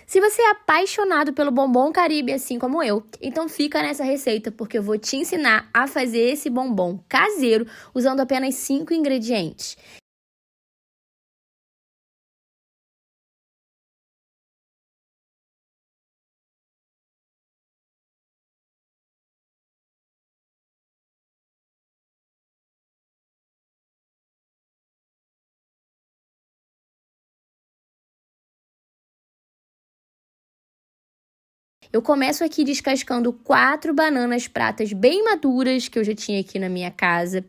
Se você é apaixonado pelo bombom Caribe, assim como eu, então fica nessa receita, porque eu vou te ensinar a fazer esse bombom caseiro usando apenas 5 ingredientes. Eu começo aqui descascando 4 bananas pratas bem maduras que eu já tinha aqui na minha casa.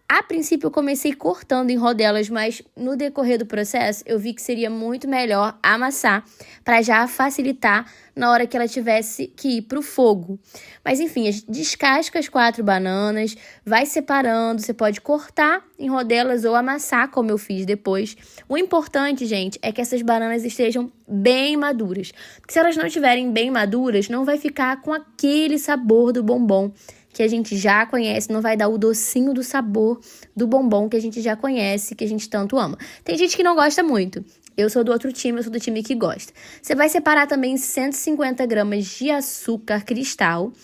A princípio eu comecei cortando em rodelas, mas no decorrer do processo eu vi que seria muito melhor amassar para já facilitar na hora que ela tivesse que ir para o fogo. Mas enfim, descasca as 4 bananas, vai separando, você pode cortar em rodelas ou amassar como eu fiz depois. O importante, gente, é que essas bananas estejam bem maduras, porque se elas não estiverem bem maduras, não vai ficar com aquele sabor do bombom que a gente já conhece, não vai dar o docinho do sabor do bombom que a gente já conhece, que a gente tanto ama. Tem gente que não gosta muito. Eu sou do outro time, eu sou do time que gosta. Você vai separar também 150 gramas de açúcar cristal.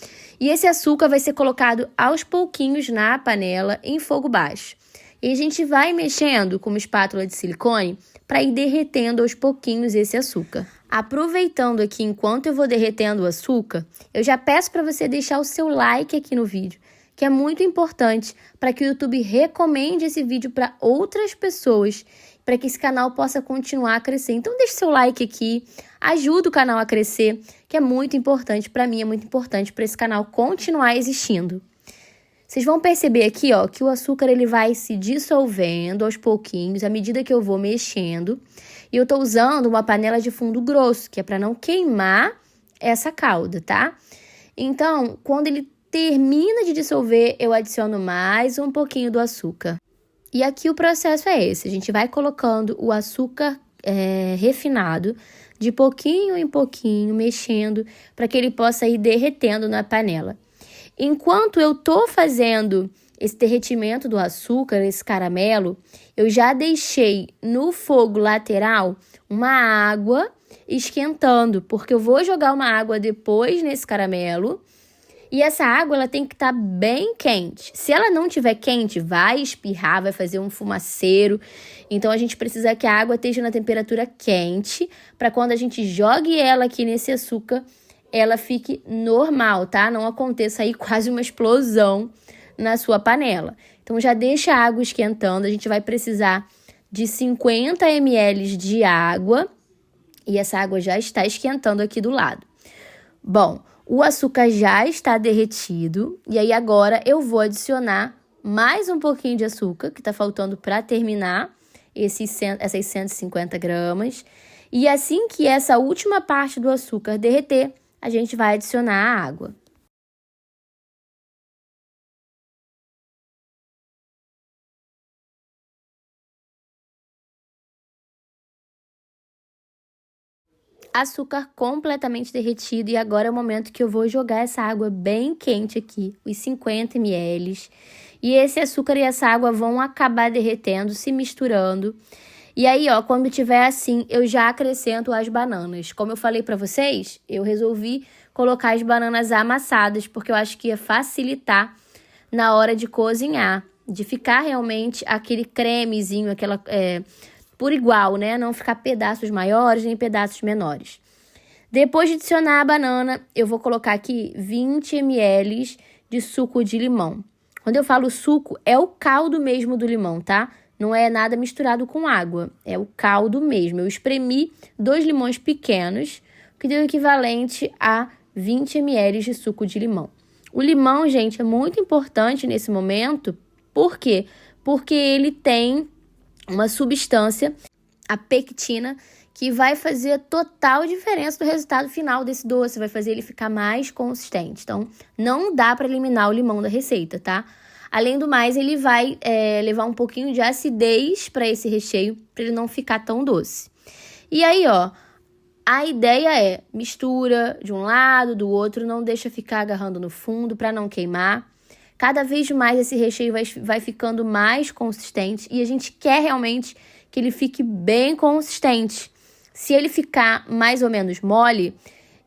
E esse açúcar vai ser colocado aos pouquinhos na panela em fogo baixo. E a gente vai mexendo com uma espátula de silicone para ir derretendo aos pouquinhos esse açúcar. Aproveitando aqui enquanto eu vou derretendo o açúcar, eu já peço para você deixar o seu like aqui no vídeo, que é muito importante para que o YouTube recomende esse vídeo para outras pessoas, para que esse canal possa continuar a crescer. Então deixe seu like aqui, ajuda o canal a crescer, que é muito importante para mim, é muito importante para esse canal continuar existindo. Vocês vão perceber aqui, ó, que o açúcar ele vai se dissolvendo aos pouquinhos, à medida que eu vou mexendo. E eu tô usando uma panela de fundo grosso, que é para não queimar essa calda, tá? Então, quando ele termina de dissolver, eu adiciono mais um pouquinho do açúcar. E aqui o processo é esse, a gente vai colocando o açúcar refinado de pouquinho em pouquinho, mexendo, para que ele possa ir derretendo na panela. Enquanto eu tô fazendo esse derretimento do açúcar, esse caramelo, eu já deixei no fogo lateral uma água esquentando, porque eu vou jogar uma água depois nesse caramelo e essa água ela tem que estar bem quente. Se ela não estiver quente, vai espirrar, vai fazer um fumaceiro. Então, a gente precisa que a água esteja na temperatura quente para quando a gente jogue ela aqui nesse açúcar, ela fique normal, tá? Não aconteça aí quase uma explosão na sua panela. Então, já deixa a água esquentando. A gente vai precisar de 50 ml de água. E essa água já está esquentando aqui do lado. Bom, o açúcar já está derretido. E aí, agora, eu vou adicionar mais um pouquinho de açúcar, que está faltando para terminar essas 150 gramas. E assim que essa última parte do açúcar derreter, a gente vai adicionar a água. Açúcar completamente derretido e agora é o momento que eu vou jogar essa água bem quente aqui, os 50 ml. E esse açúcar e essa água vão acabar derretendo, se misturando. E aí, ó, quando tiver assim, eu já acrescento as bananas. Como eu falei pra vocês, eu resolvi colocar as bananas amassadas, porque eu acho que ia facilitar na hora de cozinhar, de ficar realmente aquele cremezinho, aquela por igual, né? Não ficar pedaços maiores nem pedaços menores. Depois de adicionar a banana, eu vou colocar aqui 20 ml de suco de limão. Quando eu falo suco, é o caldo mesmo do limão, tá? Não é nada misturado com água, é o caldo mesmo. Eu espremi 2 limões pequenos, que deu equivalente a 20 ml de suco de limão. O limão, gente, é muito importante nesse momento. Por quê? Porque ele tem uma substância, a pectina, que vai fazer total diferença no resultado final desse doce, vai fazer ele ficar mais consistente. Então, não dá para eliminar o limão da receita, tá? Além do mais, ele vai levar um pouquinho de acidez para esse recheio, para ele não ficar tão doce. E aí, ó, a ideia é mistura de um lado, do outro, não deixa ficar agarrando no fundo para não queimar. Cada vez mais esse recheio vai ficando mais consistente e a gente quer realmente que ele fique bem consistente. Se ele ficar mais ou menos mole,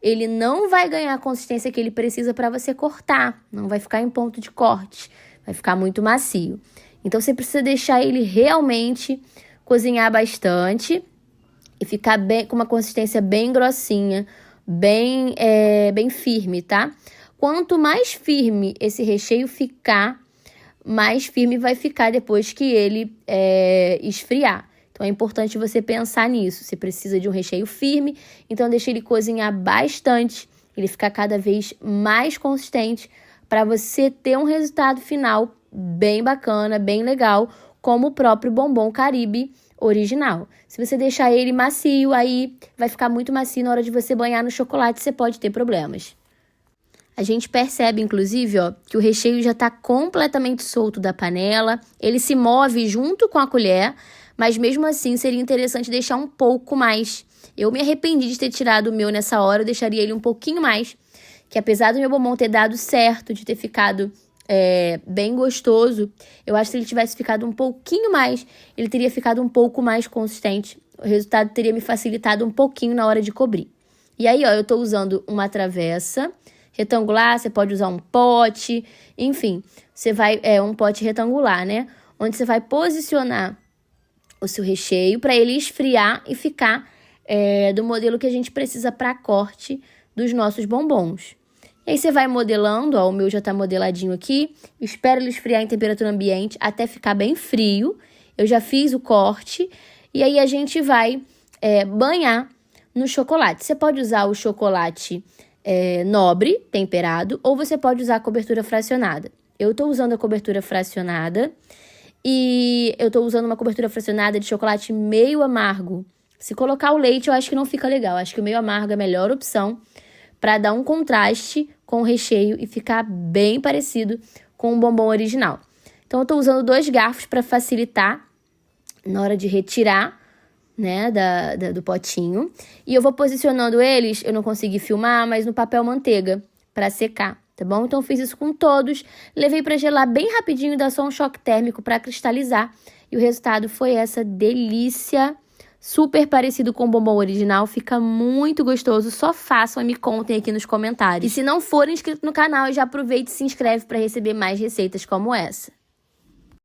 ele não vai ganhar a consistência que ele precisa para você cortar. Não vai ficar em ponto de corte. Vai ficar muito macio. Então, você precisa deixar ele realmente cozinhar bastante e ficar bem, com uma consistência bem grossinha, bem firme, tá? Quanto mais firme esse recheio ficar, mais firme vai ficar depois que ele esfriar. Então, é importante você pensar nisso. Você precisa de um recheio firme, então deixa ele cozinhar bastante, ele ficar cada vez mais consistente para você ter um resultado final bem bacana, bem legal, como o próprio bombom Caribe original. Se você deixar ele macio, aí vai ficar muito macio na hora de você banhar no chocolate, você pode ter problemas. A gente percebe, inclusive, ó, que o recheio já está completamente solto da panela, ele se move junto com a colher, mas mesmo assim seria interessante deixar um pouco mais. Eu me arrependi de ter tirado o meu nessa hora, eu deixaria ele um pouquinho mais, que apesar do meu bombom ter dado certo, de ter ficado bem gostoso, eu acho que se ele tivesse ficado um pouquinho mais, ele teria ficado um pouco mais consistente. O resultado teria me facilitado um pouquinho na hora de cobrir. E aí, ó, eu tô usando uma travessa retangular, você pode usar um pote, enfim, você vai, um pote retangular, né? Onde você vai posicionar o seu recheio para ele esfriar e ficar do modelo que a gente precisa para corte dos nossos bombons. E aí você vai modelando, ó, o meu já tá modeladinho aqui, espera ele esfriar em temperatura ambiente até ficar bem frio. Eu já fiz o corte e aí a gente vai banhar no chocolate. Você pode usar o chocolate nobre, temperado, ou você pode usar a cobertura fracionada. Eu tô usando a cobertura fracionada e eu tô usando uma cobertura fracionada de chocolate meio amargo. Se colocar o leite, eu acho que não fica legal. Acho que o meio amargo é a melhor opção para dar um contraste com o recheio e ficar bem parecido com o bombom original. Então, eu tô usando 2 garfos para facilitar na hora de retirar, né, do potinho. E eu vou posicionando eles, eu não consegui filmar, mas no papel manteiga para secar, tá bom? Então, eu fiz isso com todos, levei para gelar bem rapidinho, dá só um choque térmico para cristalizar. E o resultado foi essa delícia, super parecido com o bombom original, fica muito gostoso. Só façam e me contem aqui nos comentários. E se não for inscrito no canal, já aproveite e se inscreve para receber mais receitas como essa.